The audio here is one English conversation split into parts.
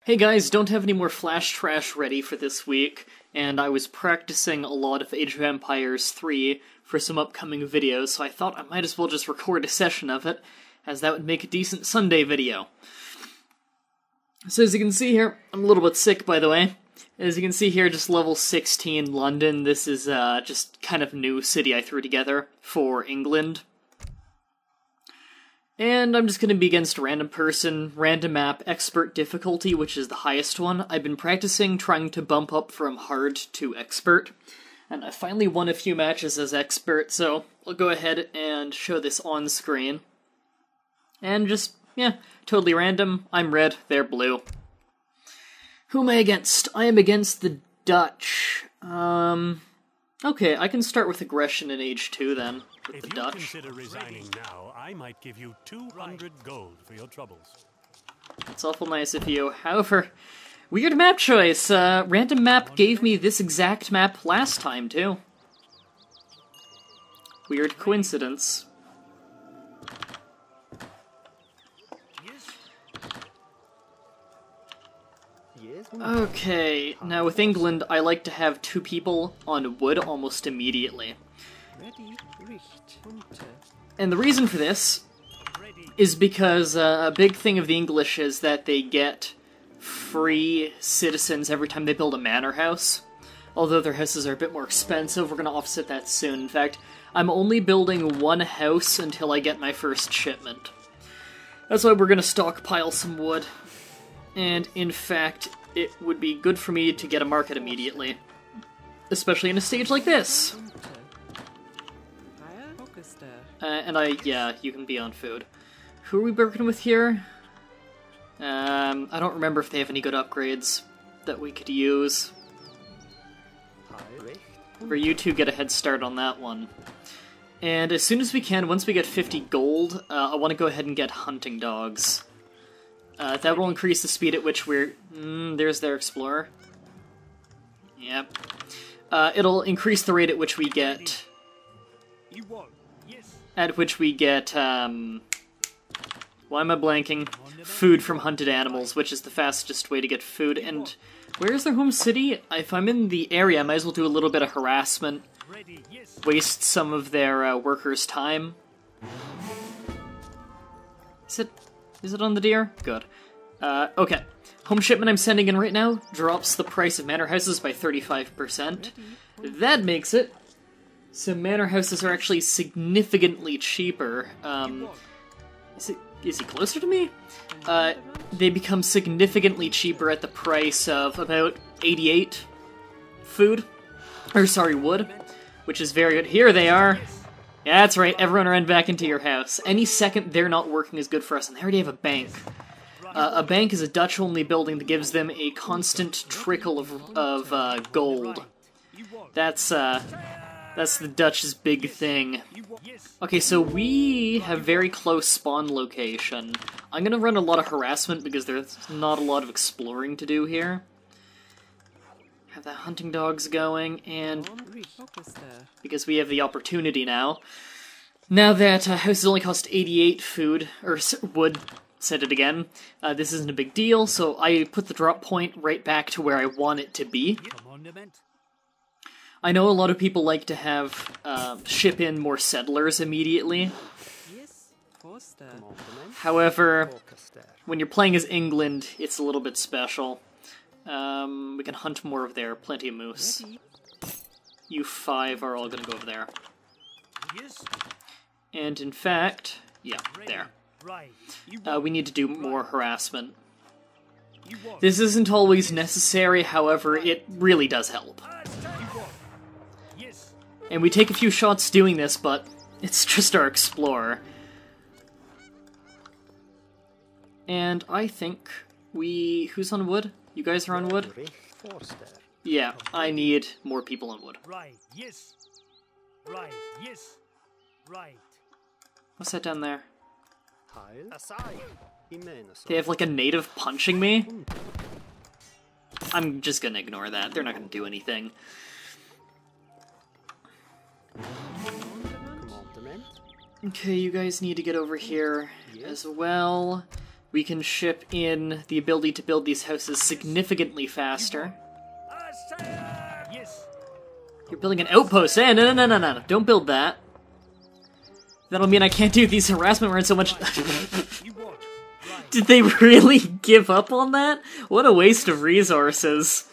Hey guys, don't have any more Flash Trash ready for this week, and I was practicing a lot of Age of Empires 3 for some upcoming videos, so I thought I might as well just record a session of it, as that would make a decent Sunday video. So as you can see here, I'm a little bit sick, by the way. As you can see here, just level 16 London. This is just kind of new city I threw together for England. And I'm just going to be against a random person, random map, expert difficulty, which is the highest one. I've been practicing trying to bump up from hard to expert, and I finally won a few matches as expert, so I'll go ahead and show this on screen. And just, yeah, totally random. I'm red, they're blue. Who am I against? I am against the Dutch. Okay, I can start with aggression in Age 2 then, with the Dutch. If you consider resigning now, I might give you 200 gold for your troubles. That's awful nice of you. However, weird map choice. Random map gave me this exact map last time, too. Weird coincidence. Okay, now with England, I like to have 2 people on wood almost immediately. And the reason for this is because a big thing of the English is that they get free citizens every time they build a manor house. Although their houses are a bit more expensive, we're going to offset that soon. In fact, I'm only building 1 house until I get my first shipment. That's why we're going to stockpile some wood. And in fact, it would be good for me to get a market immediately. Especially in a stage like this. Yeah, you can be on food. Who are we working with here? I don't remember if they have any good upgrades that we could use. For you two, get a head start on that one. And as soon as we can, once we get 50 gold, I want to go ahead and get hunting dogs. That will increase the speed at which we're... there's their explorer. Yep. It'll increase the rate at which we get... why am I blanking? Food from hunted animals, which is the fastest way to get food. And where's their home city? If I'm in the area, I might as well do a little bit of harassment. Waste some of their workers' time. Is it on the deer? Good. Okay. Home shipment I'm sending in right now drops the price of manor houses by 35%. That makes it so manor houses are actually significantly cheaper. Is he closer to me? They become significantly cheaper at the price of about 88 wood, which is very good. Here they are. Yeah, that's right, everyone ran back into your house. Any second they're not working is good for us, and they already have a bank. A bank is a Dutch-only building that gives them a constant trickle of gold. That's the Dutch's big thing. Okay, so we have very close spawn location. I'm gonna run a lot of harassment because there's not a lot of exploring to do here. Have the hunting dogs going, and because we have the opportunity now. Now that houses only cost 88 wood, said it again, this isn't a big deal, so I put the drop point right back to where I want it to be. I know a lot of people like to have ship in more settlers immediately. However, when you're playing as England, it's a little bit special. We can hunt more of there. Plenty of moose. You 5 are all going to go over there. And in fact, yeah, there. We need to do more harassment. This isn't always necessary, however, it really does help. And we take a few shots doing this, but it's just our explorer. And I think who's on wood? You guys are on wood? Yeah, I need more people on wood. What's that down there? They have like a native punching me? I'm just gonna ignore that. They're not gonna do anything. Okay, you guys need to get over here as well. We can ship in the ability to build these houses significantly faster. Yes. You're building an outpost. Eh, no. Don't build that. That'll mean I can't do these harassment runs so much. Did they really give up on that? What a waste of resources.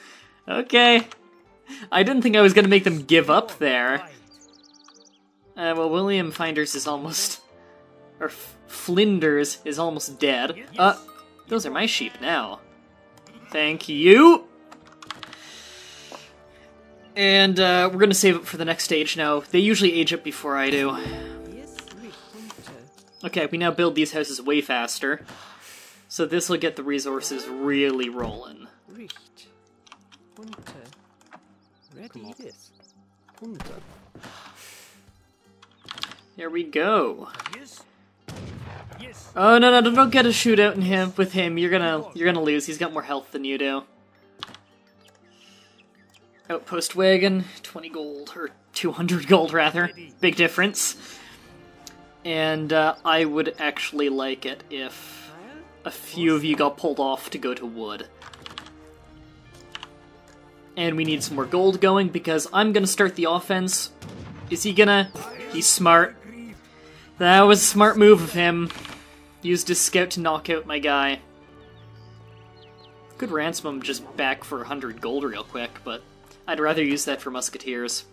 Okay. I didn't think I was going to make them give up there. Well, William Finders is almost... Or Flinders is almost dead. Those are my sheep now. Thank you! And, we're gonna save it for the next stage now. They usually age up before I do. Okay, we now build these houses way faster. So this will get the resources really rolling. There we go. Oh no, don't get a shootout with him. You're gonna lose. He's got more health than you do. Outpost wagon, 20 gold, or 200 gold rather. Big difference. And I would actually like it if a few of you got pulled off to go to wood. And we need some more gold going because I'm gonna start the offense. Is he gonna? He's smart. That was a smart move of him. Used his scout to knock out my guy. Could ransom him just back for 100 gold real quick, but I'd rather use that for musketeers.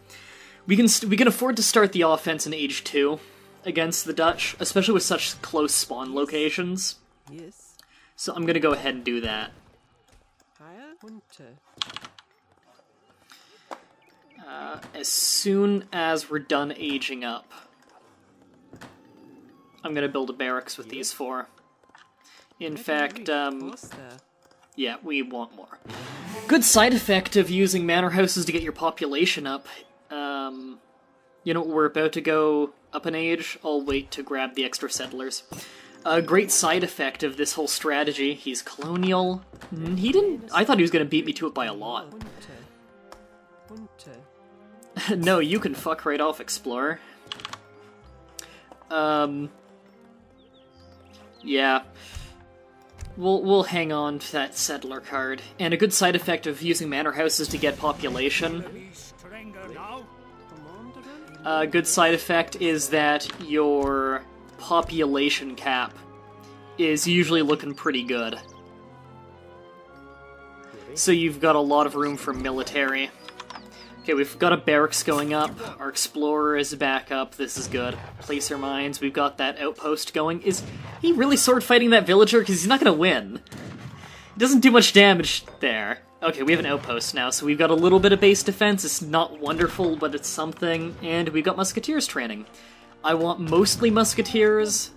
We can afford to start the offense in Age 2 against the Dutch, especially with such close spawn locations. Yes. So I'm gonna go ahead and do that. As soon as we're done aging up, I'm gonna build a barracks with these four. In fact, yeah, we want more. Good side effect of using manor houses to get your population up. You know, we're about to go up in age. I'll wait to grab the extra settlers. A great side effect of this whole strategy, he's colonial. He didn't... I thought he was gonna beat me to it by a lot. No, you can fuck right off, Explorer. Yeah. We'll hang on to that settler card. And a good side effect of using manor houses to get population. A good side effect is that your population cap is usually looking pretty good. So you've got a lot of room for military. Okay, we've got a barracks going up. Our explorer is back up. This is good. Placer mines. We've got that outpost going. Is he really sword fighting that villager? Because he's not going to win. He doesn't do much damage there. Okay, we have an outpost now, so we've got a little bit of base defense. It's not wonderful, but it's something. And we've got musketeers training. I want mostly musketeers.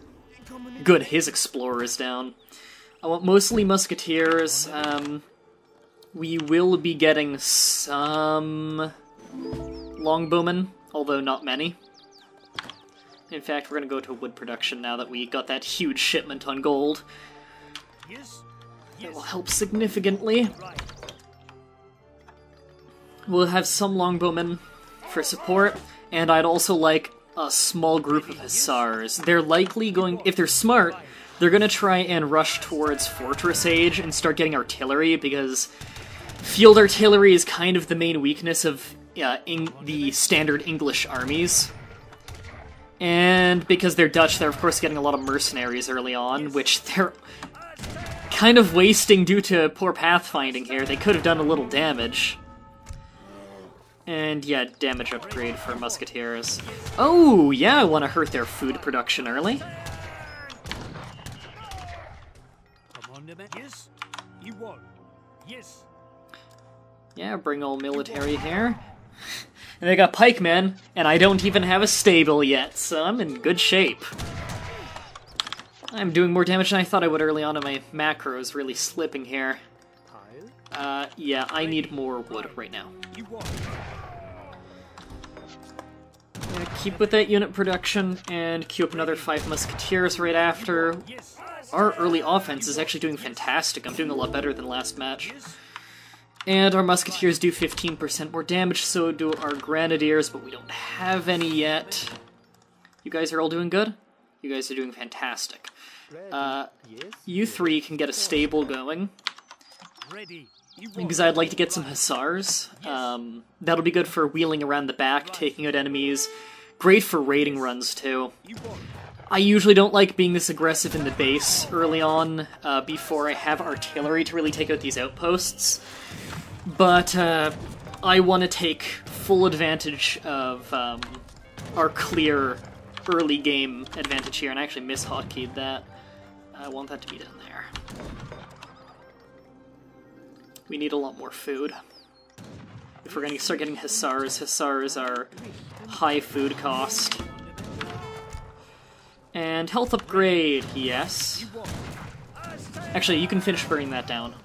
Good, his explorer is down. I want mostly musketeers. We will be getting some longbowmen, although not many. In fact, we're going to go to wood production now that we got that huge shipment on gold. That will help significantly. We'll have some longbowmen for support, and I'd also like a small group of hussars. They're likely going, if they're smart, they're going to try and rush towards Fortress Age and start getting artillery, because field artillery is kind of the main weakness of the standard English armies. And because they're Dutch, they're of course getting a lot of mercenaries early on, which they're kind of wasting due to poor pathfinding here. They could have done a little damage. And yeah, damage upgrade for musketeers. Oh, yeah, I want to hurt their food production early. Yes, you won. Yes. Yeah, bring all military here. And they got pikemen, and I don't even have a stable yet, so I'm in good shape. I'm doing more damage than I thought I would early on, and my macro is really slipping here. Yeah, I need more wood right now. Keep with that unit production, and queue up another 5 musketeers right after. Our early offense is actually doing fantastic. I'm doing a lot better than last match. And our musketeers do 15% more damage, so do our grenadiers, but we don't have any yet. You guys are all doing good? You guys are doing fantastic. You three can get a stable going. Because I'd like to get some hussars. That'll be good for wheeling around the back, taking out enemies. Great for raiding runs, too. I usually don't like being this aggressive in the base early on, before I have artillery to really take out these outposts. But I want to take full advantage of our clear early game advantage here, and I actually mishotKeyed that. I want that to be down there. We need a lot more food. If we're going to start getting hussars, hussars are high food cost. And health upgrade, yes. Actually, you can finish burning that down.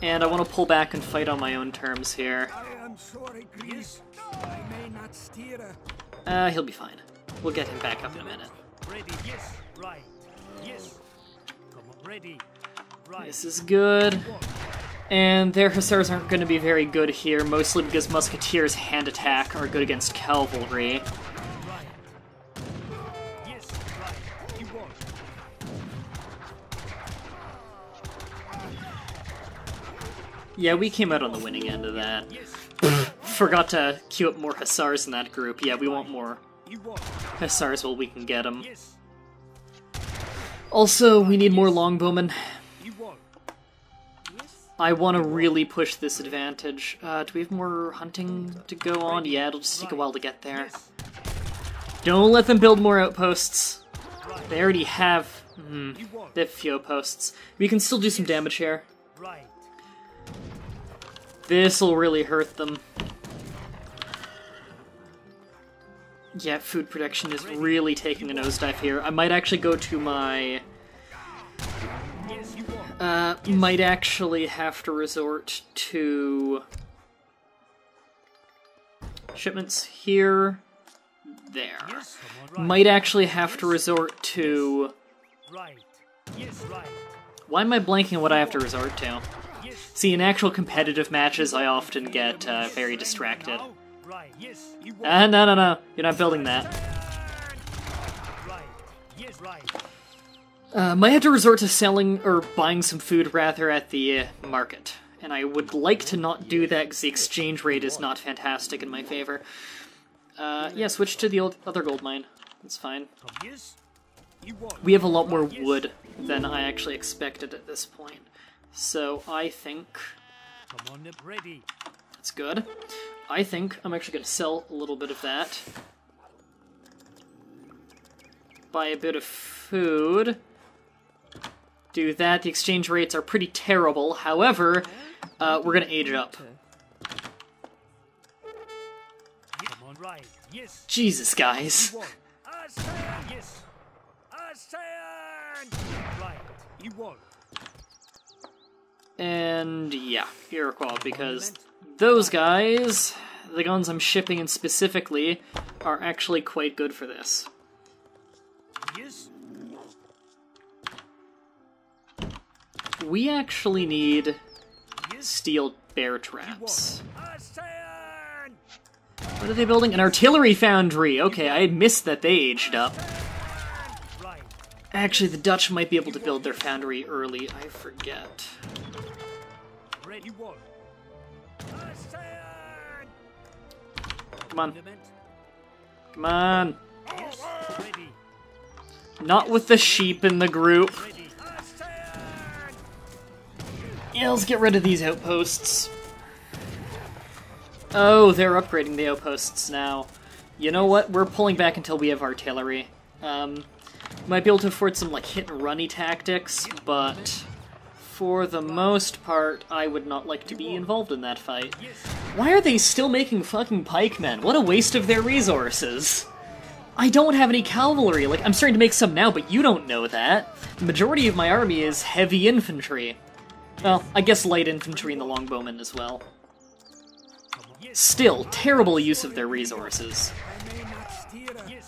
And I want to pull back and fight on my own terms here. He'll be fine. We'll get him back up in a minute. This is good. And their hussars aren't going to be very good here, mostly because musketeers' hand attack are good against cavalry. Yeah, we came out on the winning end of that. Forgot to queue up more hussars in that group. Yeah, we want more hussars while we can get them. Also, we need more longbowmen. I want to really push this advantage. Do we have more hunting to go on? Yeah, it'll just take a while to get there. Don't let them build more outposts. They already have... they have few outposts. We can still do some damage here. This'll really hurt them. Yeah, food production is really taking a nosedive here. I might actually go to my... might actually have to resort to... shipments here. There. Might actually have to resort to... Why am I blanking on what I have to resort to? See, in actual competitive matches, I often get very distracted. No. You're not building that. Might have to resort to selling, or buying some food, rather, at the market. And I would like to not do that, because the exchange rate is not fantastic in my favor. Yeah, switch to the other gold mine. That's fine. We have a lot more wood than I actually expected at this point. So I think... that's good. I think I'm actually going to sell a little bit of that. Buy a bit of food. Do that. The exchange rates are pretty terrible. However, we're going to age up. Jesus, guys. And yeah, Iroquois, because those guys, the guns I'm shipping in specifically, are actually quite good for this. We actually need steel bear traps. What are they building? An artillery foundry! Okay, I had missed that they aged up. Actually, the Dutch might be able to build their foundry early. I forget. Come on. Come on. Not with the sheep in the group. Yeah, let's get rid of these outposts. Oh, they're upgrading the outposts now. You know what? We're pulling back until we have artillery. Might be able to afford some, like, hit-and-runny tactics, but for the most part, I would not like to be involved in that fight. Why are they still making fucking pikemen? What a waste of their resources. I don't have any cavalry. Like, I'm starting to make some now, but you don't know that. The majority of my army is heavy infantry. Well, I guess light infantry and the longbowmen as well. Still, terrible use of their resources.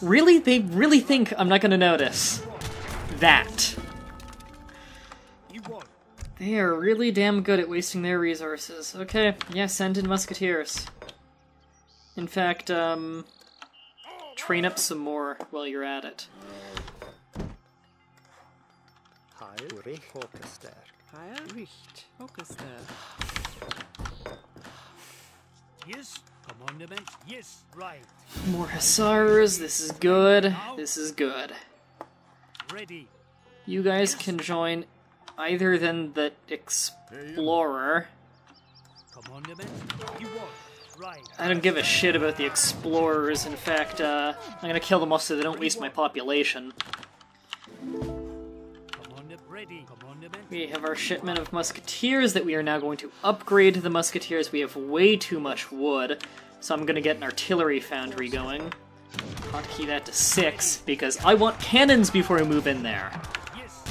Really? They really think I'm not gonna notice that. They are really damn good at wasting their resources. Okay, yeah, send in musketeers. In fact, train up some more while you're at it. Yes, commandment. Yes, right. More hussars. This is good. This is good. Ready. You guys can join either then the explorer. Commandment. You want. Right. I don't give a shit about the explorers. In fact, I'm gonna kill them all so they don't waste my population. Commandment ready. Commandment. We have our shipment of musketeers that we are now going to upgrade to the musketeers. We have way too much wood, so I'm gonna get an artillery foundry going. Hotkey that to 6, because I want cannons before we move in there. Yes.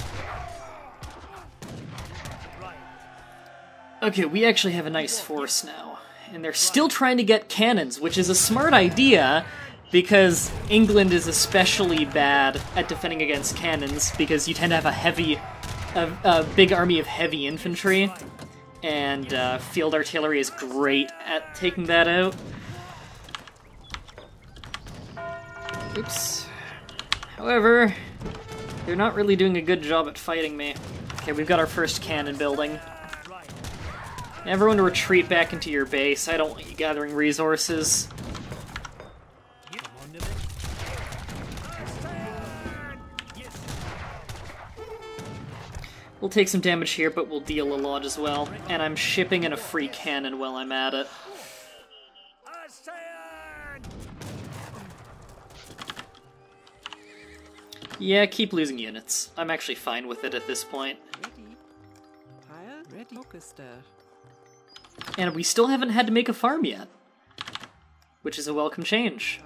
Right. Okay, we actually have a nice force now. And they're still trying to get cannons, which is a smart idea, because England is especially bad at defending against cannons, because you tend to have a big army of heavy infantry, and field artillery is great at taking that out. Oops. However, they're not really doing a good job at fighting me. Okay, we've got our first cannon building. Everyone retreat back into your base. I don't want you gathering resources. We'll take some damage here, but we'll deal a lot as well. And I'm shipping in a free cannon while I'm at it. Yeah, keep losing units. I'm actually fine with it at this point. And we still haven't had to make a farm yet, which is a welcome change.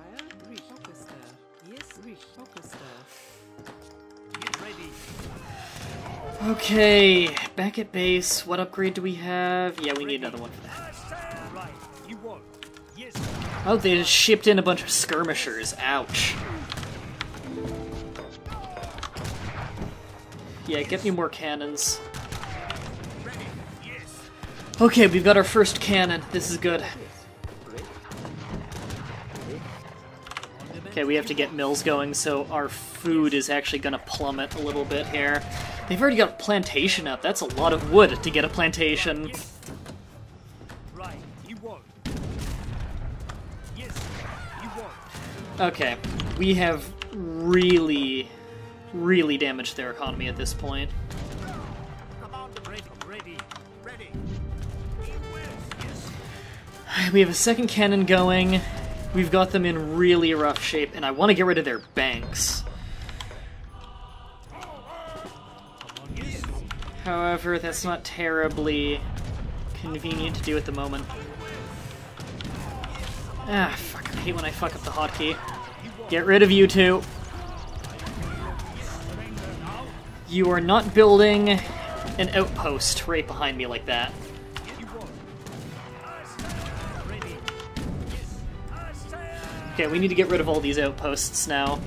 Okay, back at base. What upgrade do we have? Yeah, we need another one for that. Oh, they just shipped in a bunch of skirmishers. Ouch. Yeah, get me more cannons. Okay, we've got our first cannon. This is good. Okay, we have to get mills going, so our food is actually gonna plummet a little bit here. They've already got a plantation up. That's a lot of wood to get a plantation. Okay, we have really, really damaged their economy at this point. We have a second cannon going. We've got them in really rough shape, and I want to get rid of their banks. However, that's not terribly convenient to do at the moment. Ah, fuck, I hate when I fuck up the hotkey. Get rid of you two. You are not building an outpost right behind me like that. Okay, we need to get rid of all these outposts now.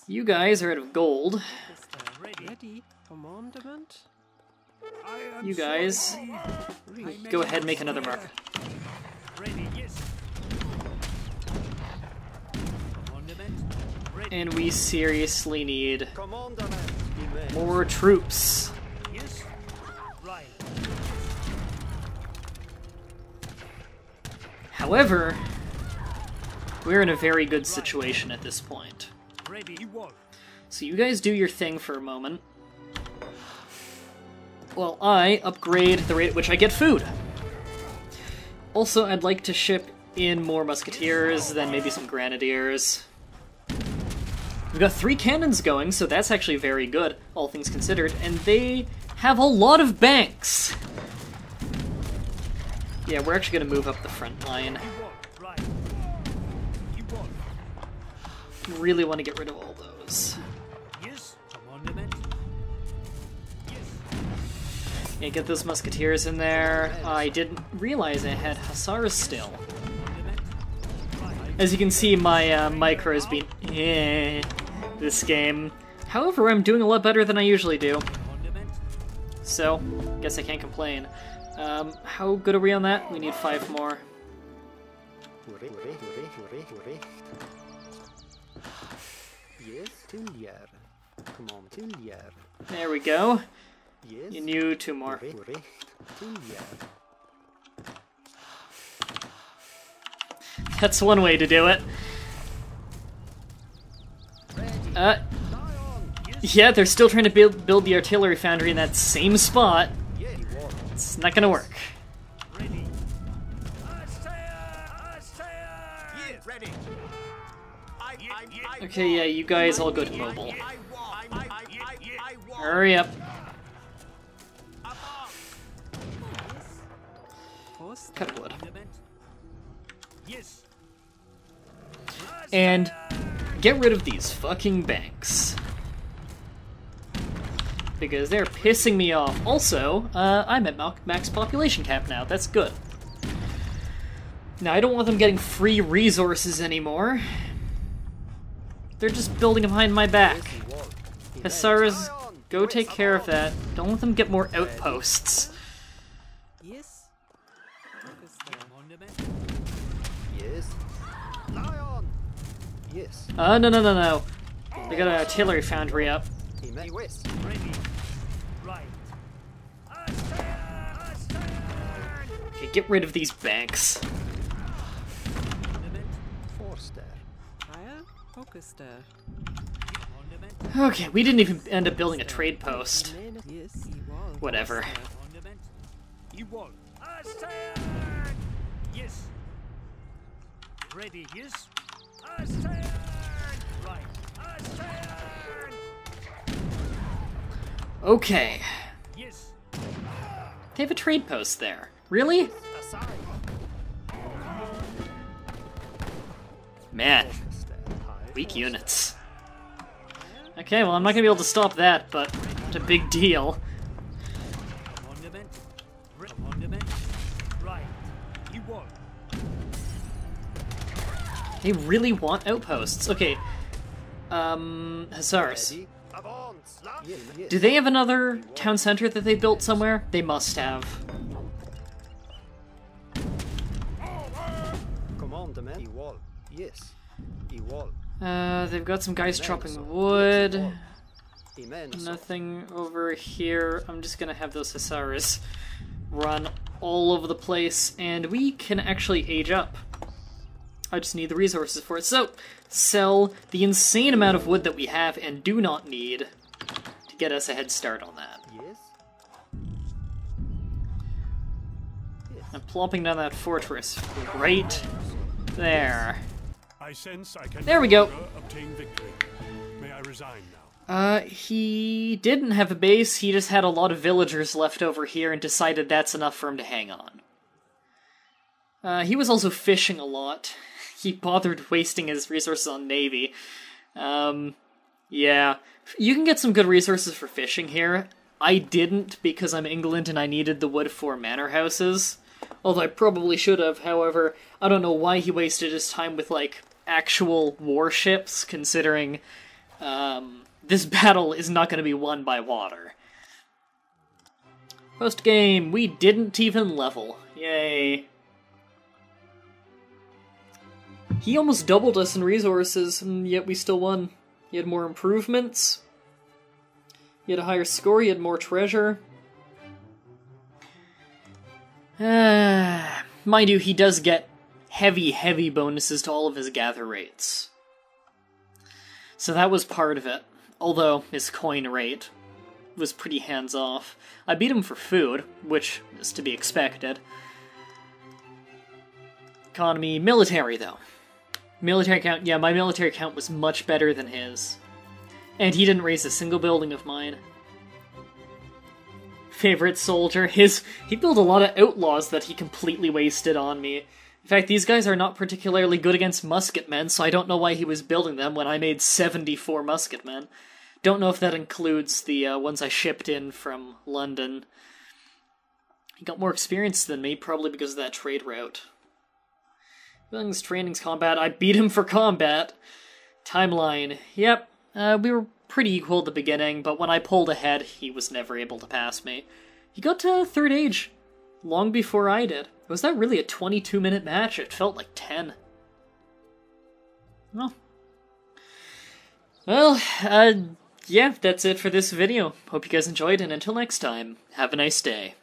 You guys are out of gold. You guys, go ahead and make another market. And we seriously need more troops. However, we're in a very good situation at this point. So you guys do your thing for a moment. Well, I upgrade the rate at which I get food. Also, I'd like to ship in more musketeers, then maybe some grenadiers. We've got 3 cannons going, so that's actually very good, all things considered, and they have a lot of banks! Yeah, we're actually going to move up the front line. Really want to get rid of all those. Yeah, get those musketeers in there. I didn't realize I had hussars still. As you can see, my micro has been this game. However, I'm doing a lot better than I usually do. So, guess I can't complain. How good are we on that? We need 5 more. There we go. You knew 2 more. That's one way to do it. Yeah, they're still trying to build the artillery foundry in that same spot. It's not gonna work. Okay, yeah, you guys all go to mobile. Hurry up. Cut wood. And get rid of these fucking banks. Because they're pissing me off. Also, I'm at max population cap now. That's good. Now, I don't want them getting free resources anymore. They're just building behind my back. Hussars, go take care of that. Don't let them get more outposts. Yes. Yes. No. They got an artillery foundry up. Okay, get rid of these banks. Okay, we didn't even end up building a trade post. Whatever. Ready, yes? Okay. They have a trade post there. Really? Man. Weak units. Okay, well I'm not gonna be able to stop that, but it's a big deal. They really want outposts. Okay. Hussars. Do they have another town center that they built somewhere? They must have. They've got some guys chopping wood. Nothing over here. I'm just gonna have those Hussars run all over the place, and we can actually age up. I just need the resources for it. So, sell the insane amount of wood that we have and do not need to get us a head start on that. I'm plopping down that fortress right there. I sense I can There we go. obtain victory. May I resign now? He didn't have a base, he just had a lot of villagers left over here and decided that's enough for him to hang on. He was also fishing a lot. He bothered wasting his resources on Navy. Yeah. You can get some good resources for fishing here. I didn't because I'm England and I needed the wood for manor houses. Although I probably should have, however, I don't know why he wasted his time with, like, actual warships, considering, this battle is not going to be won by water. Post-game, we didn't even level. Yay. He almost doubled us in resources, and yet we still won. He had more improvements. He had a higher score, he had more treasure. Mind you, he does get heavy bonuses to all of his gather rates. So that was part of it. Although, his coin rate was pretty hands-off. I beat him for food, which is to be expected. Economy, military, though. Military count, yeah, my military count was much better than his. And he didn't raise a single building of mine. Favorite soldier, he built a lot of outlaws that he completely wasted on me. In fact, these guys are not particularly good against musketmen, so I don't know why he was building them when I made 74 musketmen. Don't know if that includes the ones I shipped in from London. He got more experience than me, probably because of that trade route. Buildings, trainings, combat. I beat him for combat. Timeline. Yep, we were pretty equal at the beginning, but when I pulled ahead, he was never able to pass me. He got to 3rd age. long before I did. Was that really a 22-minute match? It felt like 10. Well, yeah, that's it for this video. Hope you guys enjoyed, and until next time, have a nice day.